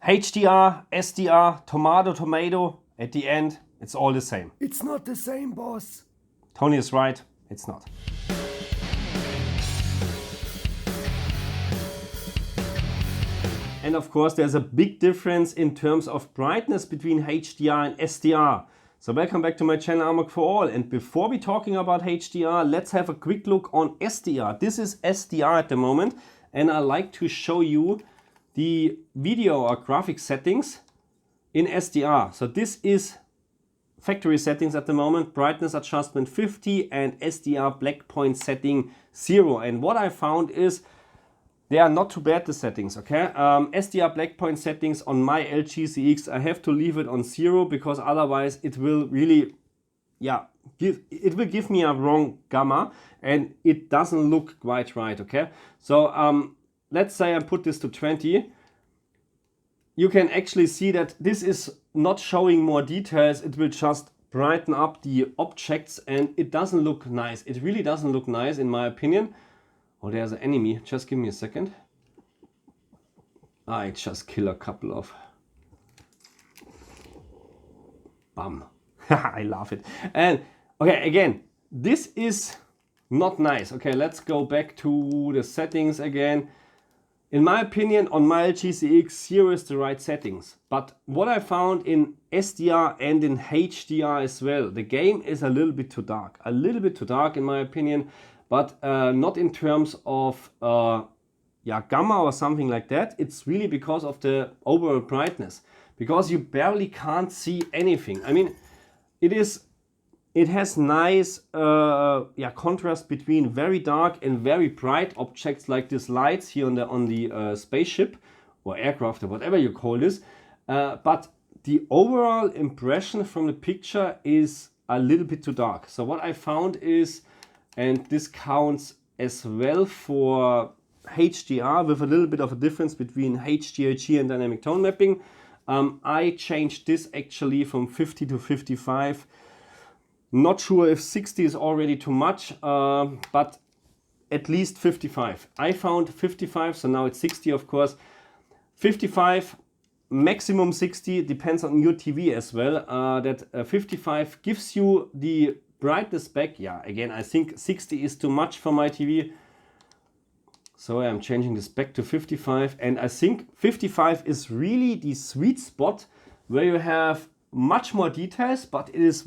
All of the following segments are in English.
HDR, SDR, tomato, at the end, it's all the same. It's not the same, boss. Tony is right, it's not. And of course, there's a big difference in terms of brightness between HDR and SDR. So welcome back to my channel Amok for All. And before we talking about HDR, let's have a quick look on SDR. This is SDR at the moment, and I like to show you the video or graphic settings in SDR. So this is factory settings at the moment, brightness adjustment 50 and SDR black point setting 0. And what I found is they are not too bad, the settings, okay? SDR black point settings on my LG CX, I have to leave it on 0 because otherwise it will really, it will give me a wrong gamma and it doesn't look quite right, okay? So let's say I put this to 20. You can actually see that this is not showing more details. It will just brighten up the objects and it doesn't look nice. It really doesn't look nice in my opinion. Oh, there's an enemy. Just give me a second. I just kill a couple of... Bam. I love it. And okay, again, this is not nice. Okay, let's go back to the settings again. In my opinion, on my LG CX, 0 is the right settings. But what I found in SDR and in HDR as well, the game is a little bit too dark. A little bit too dark in my opinion. But not in terms of gamma or something like that. It's really because of the overall brightness. Because you barely can't see anything. I mean, it has nice contrast between very dark and very bright objects like these lights here on the spaceship or aircraft or whatever you call this. But the overall impression from the picture is a little bit too dark. So what I found is, and this counts as well for HDR with a little bit of a difference between HGiG and dynamic tone mapping. I changed this actually from 50 to 55. Not sure if 60 is already too much, but at least 55. I found 55, so now it's 60 of course. 55, maximum 60, depends on your TV as well. That 55 gives you the brightness back. Yeah, again, I think 60 is too much for my TV. So I'm changing this back to 55. And I think 55 is really the sweet spot where you have much more details, but it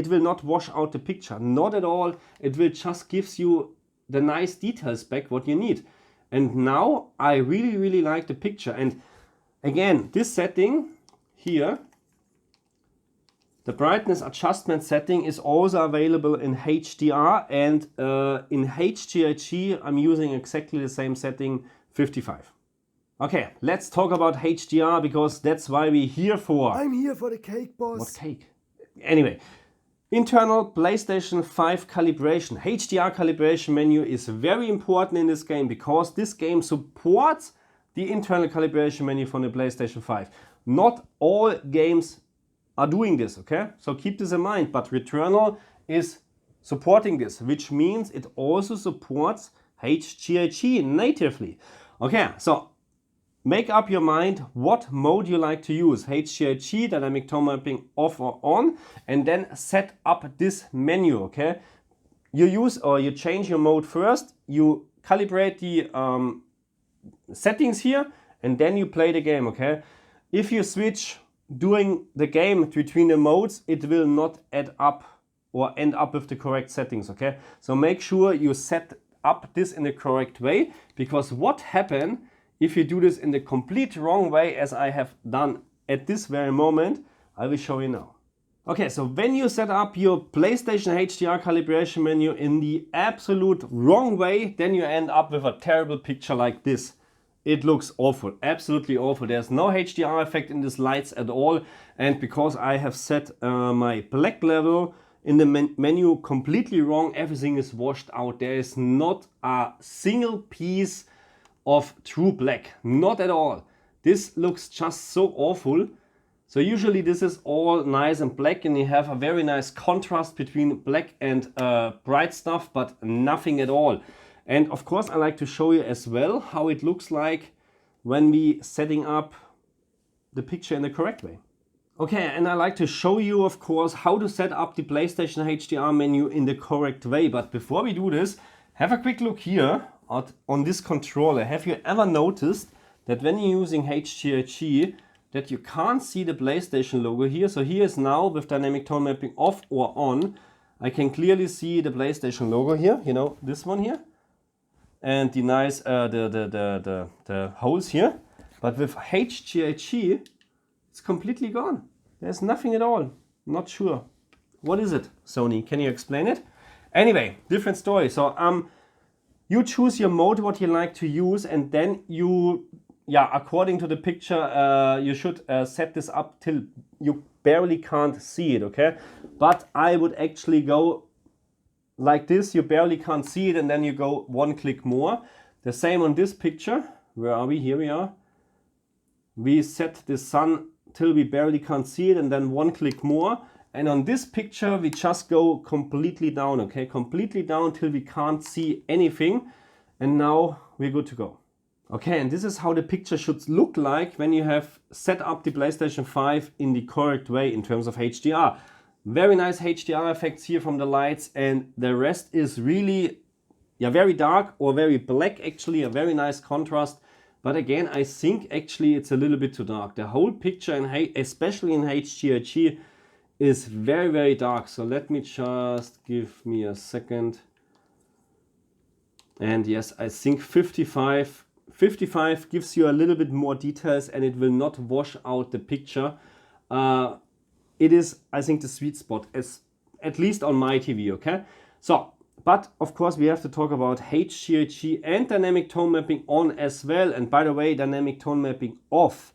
will not wash out the picture. Not at all. It will just gives you the nice details back what you need. And now I really, really like the picture. And again, this setting here, the brightness adjustment setting is also available in HDR, and in HGiG I'm using exactly the same setting, 55. Okay, let's talk about HDR because that's why we're here for. I'm here for the cake, boss. What cake? Anyway, internal PlayStation 5 calibration. HDR calibration menu is very important in this game because this game supports the internal calibration menu from the PlayStation 5. Not all games are doing this, okay? So keep this in mind, but Returnal is supporting this, which means it also supports HGiG natively. Okay, so make up your mind what mode you like to use, HGiG, dynamic tone mapping off or on, and then set up this menu, okay? You change your mode first, you calibrate the settings here, and then you play the game, okay? If you switch during the game between the modes, it will not add up or end up with the correct settings, okay? So make sure you set up this in the correct way, because what happens if you do this in the complete wrong way, as I have done at this very moment, I will show you now. Okay, so when you set up your PlayStation HDR calibration menu in the absolute wrong way, then you end up with a terrible picture like this. It looks awful, absolutely awful. There's no HDR effect in these lights at all. And because I have set my black level in the menu completely wrong, everything is washed out. There is not a single piece of true black, not at all. This looks just so awful. So usually this is all nice and black and you have a very nice contrast between black and bright stuff, but nothing at all. And of course I like to show you as well how it looks like when we setting up the picture in the correct way. Okay, and I like to show you, of course, how to set up the PlayStation HDR menu in the correct way. But before we do this, have a quick look here on this controller. Have you ever noticed that when you're using HGiG, that you can't see the PlayStation logo here? So here is now with dynamic tone mapping off or on, I can clearly see the PlayStation logo here, you know, this one here, and the nice the holes here. But with HGiG, it's completely gone. There's nothing at all. Not sure. What is it, Sony? Can you explain it? Anyway, different story. So you choose your mode, what you like to use, and then you, according to the picture, you should set this up till you barely can't see it, okay? But I would actually go like this. You barely can't see it, and then you go one click more. The same on this picture. Where are we? Here we are. We set the sun till we barely can't see it, and then one click more. And on this picture, we just go completely down, okay? Completely down till we can't see anything. And now we're good to go. Okay, and this is how the picture should look like when you have set up the PlayStation 5 in the correct way in terms of HDR. Very nice HDR effects here from the lights, and the rest is really very dark or very black, actually, a very nice contrast. But again, I think actually it's a little bit too dark. The whole picture, especially in HGiG, is very, very dark. So let me just give me a second. And yes, I think 55 gives you a little bit more details, and it will not wash out the picture. It is, I think, the sweet spot, at least on my TV, okay? So, but of course we have to talk about HGiG and dynamic tone mapping on as well. And by the way, dynamic tone mapping off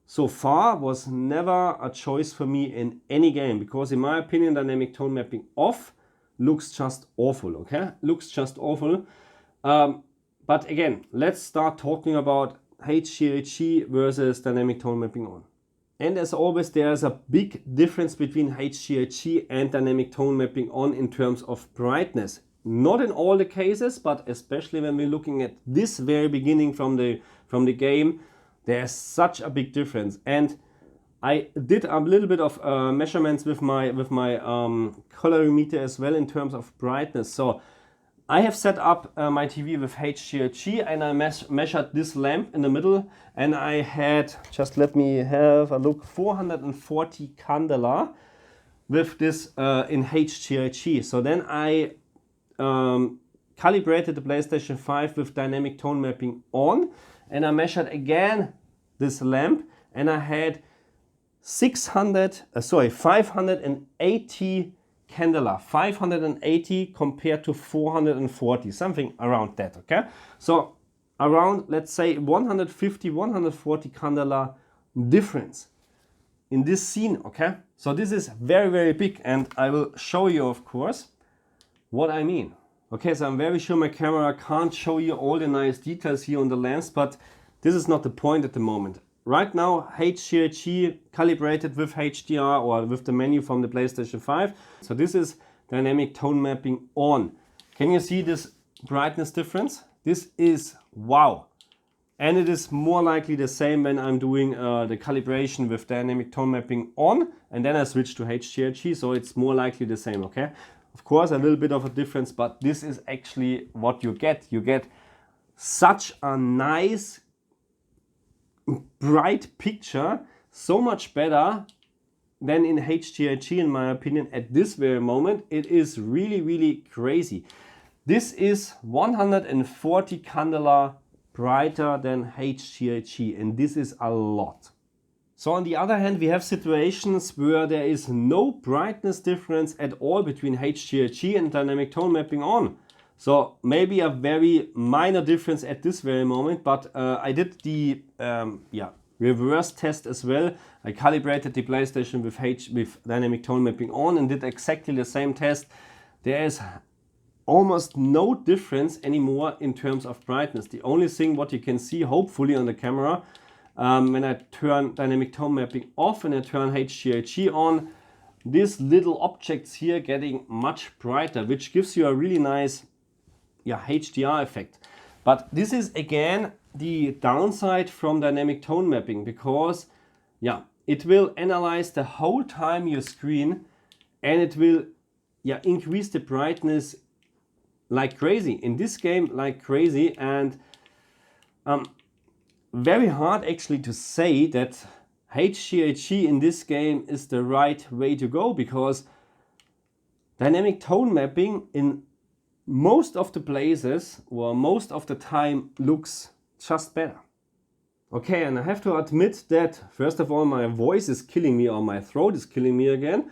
so far was never a choice for me in any game, because in my opinion, dynamic tone mapping off looks just awful, okay? Looks just awful. But again, let's start talking about HGiG versus dynamic tone mapping on. And as always, there's a big difference between HGiG and dynamic tone mapping on in terms of brightness. Not in all the cases, but especially when we're looking at this very beginning from the game, there's such a big difference. And I did a little bit of measurements with my colorimeter as well in terms of brightness. So I have set up my TV with HGiG, and I measured this lamp in the middle, and I had, just let me have a look, 440 candela with this in HGiG. So then I calibrated the PlayStation 5 with dynamic tone mapping on, and I measured again this lamp, and I had 580 candela, 580 compared to 440, something around that, okay? So around, let's say, 150, 140 candela difference in this scene, okay? So this is very, very big, and I will show you, of course, what I mean. Okay, so I'm very sure my camera can't show you all the nice details here on the lens, but this is not the point at the moment. Right now, HGiG calibrated with HDR or with the menu from the PlayStation 5. So this is dynamic tone mapping on. Can you see this brightness difference? This is wow. And it is more likely the same when I'm doing the calibration with dynamic tone mapping on, and then I switch to HGiG, so it's more likely the same, okay? Of course, a little bit of a difference, but this is actually what you get. You get such a nice, bright picture, so much better than in HGiG in my opinion at this very moment. It is really, really crazy. This is 140 candela brighter than HGiG, and this is a lot. So on the other hand, we have situations where there is no brightness difference at all between HGiG and dynamic tone mapping on. So maybe a very minor difference at this very moment, but I did the reverse test as well. I calibrated the PlayStation with dynamic tone mapping on and did exactly the same test. There is almost no difference anymore in terms of brightness. The only thing what you can see, hopefully on the camera, when I turn dynamic tone mapping off and I turn HGiG on, these little objects here getting much brighter, which gives you a really nice HDR effect. But this is again the downside from dynamic tone mapping, because yeah, it will analyze the whole time your screen, and it will, yeah, increase the brightness like crazy. In this game, like crazy. And very hard actually to say that HGiG in this game is the right way to go, because dynamic tone mapping in most of the places or most of the time looks just better. Okay, and I have to admit that first of all my voice is killing me, or my throat is killing me again.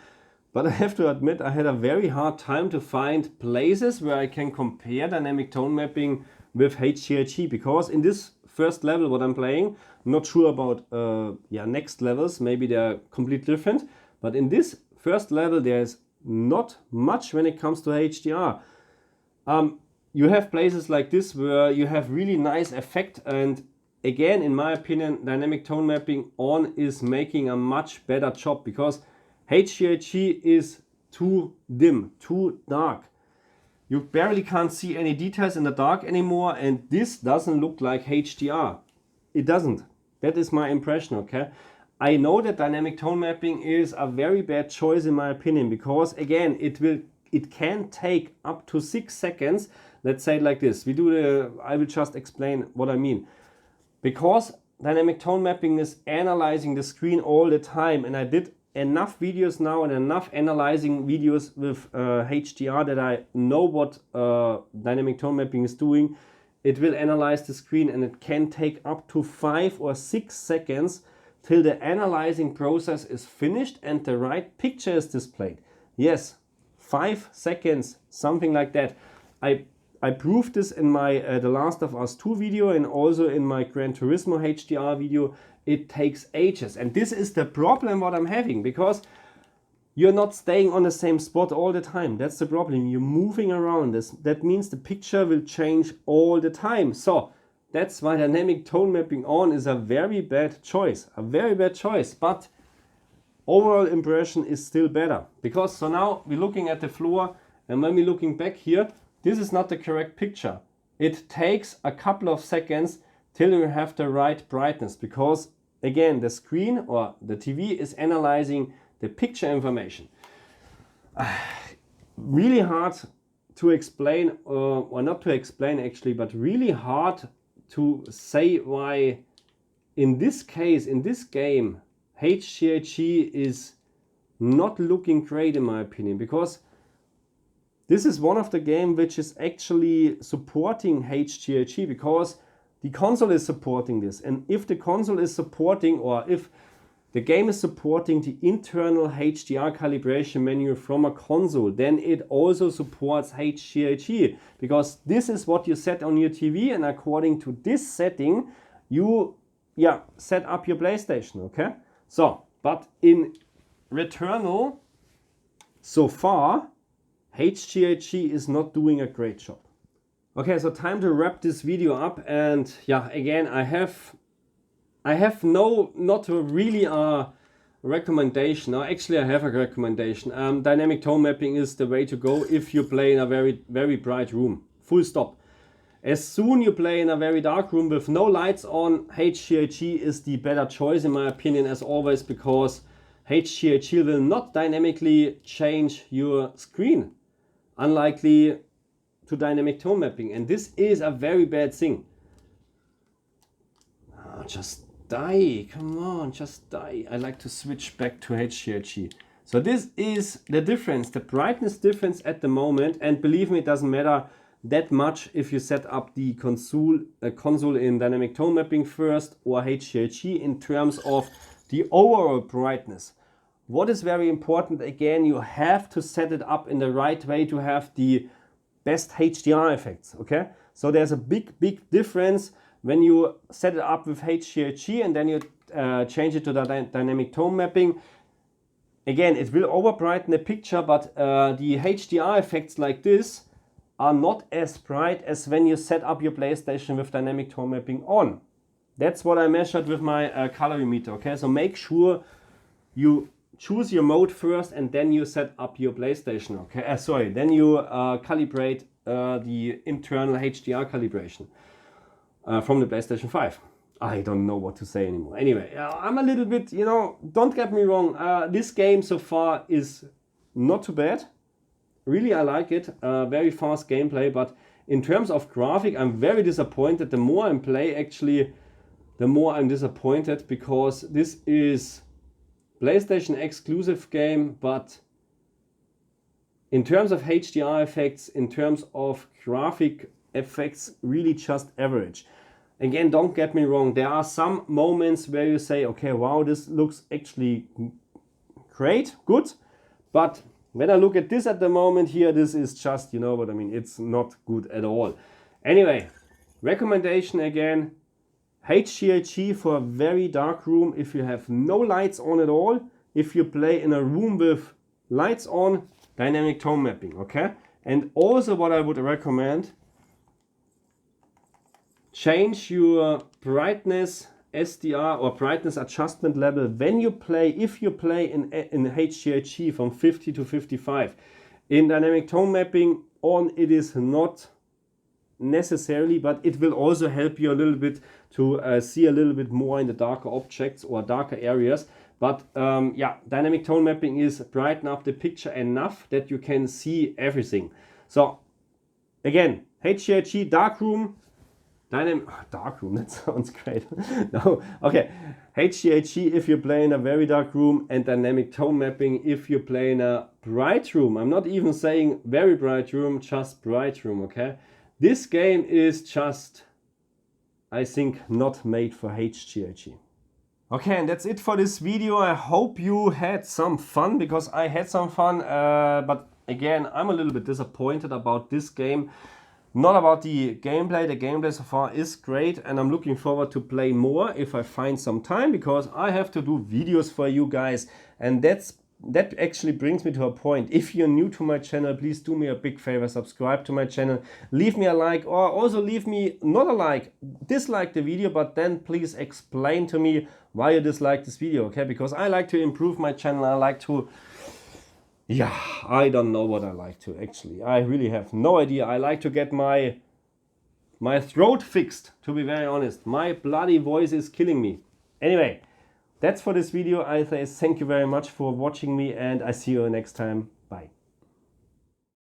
But I have to admit I had a very hard time to find places where I can compare dynamic tone mapping with HGiG, because in this first level what I'm playing, I'm not sure about next levels, maybe they're completely different, but in this first level there's not much when it comes to HDR. You have places like this where you have really nice effect, and again, in my opinion, dynamic tone mapping on is making a much better job, because HGiG is too dim, too dark. You barely can't see any details in the dark anymore, and this doesn't look like HDR. It doesn't. That is my impression, okay? I know that dynamic tone mapping is a very bad choice in my opinion, because again, it can take up to 6 seconds. Let's say it like this. I will just explain what I mean. Because dynamic tone mapping is analyzing the screen all the time, and I did enough videos now and enough analyzing videos with HDR that I know what dynamic tone mapping is doing. It will analyze the screen, and it can take up to 5 or 6 seconds till the analyzing process is finished and the right picture is displayed. Yes, 5 seconds, something like that. I proved this in my The Last of Us 2 video, and also in my Gran Turismo HDR video. It takes ages, and this is the problem what I'm having, because you're not staying on the same spot all the time. That's the problem. You're moving around. That means the picture will change all the time. So that's why dynamic tone mapping on is a very bad choice. A very bad choice, but overall impression is still better. Because so now we're looking at the floor, and when we're looking back here, this is not the correct picture. It takes a couple of seconds till you have the right brightness, because again, the screen or the TV is analyzing the picture information. Really hard to explain, or not to explain actually, but really hard to say why in this case, in this game, HGiG is not looking great in my opinion, because this is one of the games which is actually supporting HGiG, because the console is supporting this. And if the console is supporting, or if the game is supporting the internal HDR calibration menu from a console, then it also supports HGiG, because this is what you set on your TV, and according to this setting, you set up your PlayStation, okay? So, but in Returnal, so far, HGiG is not doing a great job. Okay, so time to wrap this video up, and yeah, again, I have not really a recommendation. Or actually, I have a recommendation. Dynamic tone mapping is the way to go if you play in a very, very bright room. Full stop. As soon you play in a very dark room with no lights on, HGiG is the better choice in my opinion, as always, because HGiG will not dynamically change your screen, unlikely to dynamic tone mapping, and this is a very bad thing. Oh, just die, come on, just die. I like to switch back to HGiG. So this is the difference, the brightness difference at the moment, and believe me, it doesn't matter that much if you set up the console in dynamic tone mapping first or HGiG in terms of the overall brightness. What is very important, again, you have to set it up in the right way to have the best HDR effects, okay? So there's a big difference when you set it up with HGiG and then you change it to the dynamic tone mapping. Again, it will overbrighten the picture, but the HDR effects like this are not as bright as when you set up your PlayStation with dynamic tone mapping on. That's what I measured with my colorimeter, okay? So make sure you choose your mode first and then you set up your PlayStation, okay? Then you calibrate the internal HDR calibration from the PlayStation 5. I don't know what to say anymore. Anyway, I'm a little bit, you know, don't get me wrong. This game so far is not too bad. Really, I like it. Very fast gameplay, but in terms of graphic, I'm very disappointed. The more I play, actually, the more I'm disappointed, because this is PlayStation exclusive game, but in terms of HDR effects, in terms of graphic effects, really just average. Again, don't get me wrong, there are some moments where you say, okay, wow, this looks actually great, good, but when I look at this at the moment here, this is just, you know what I mean, it's not good at all. Anyway, recommendation again, HGiG for a very dark room if you have no lights on at all. If you play in a room with lights on, dynamic tone mapping, okay? And also what I would recommend, change your brightness SDR or brightness adjustment level when you play, if you play in HGiG from 50 to 55. In dynamic tone mapping on, it is not necessarily, but it will also help you a little bit to see a little bit more in the darker objects or darker areas. But yeah, dynamic tone mapping is brighten up the picture enough that you can see everything. So again, HGiG darkroom, darkroom, that sounds great. No, okay, HGiG if you play in a very dark room, and dynamic tone mapping if you play in a bright room. I'm not even saying very bright room, just bright room, okay? This game is just, I think, not made for HGiG. Okay, and that's it for this video. I hope you had some fun, because I had some fun, but again, I'm a little bit disappointed about this game. Not about the gameplay. The gameplay so far is great, and I'm looking forward to play more if I find some time, because I have to do videos for you guys, and that actually brings me to a point. If you're new to my channel, please do me a big favor, subscribe to my channel, leave me a like, or also leave me not a like, dislike the video, but then please explain to me why you dislike this video, okay? Because I like to improve my channel. I like to, yeah, I don't know what I like to actually. I really have no idea. I like to get my throat fixed, to be very honest. My bloody voice is killing me. Anyway, that's for this video. I say thank you very much for watching me, and I see you next time. Bye.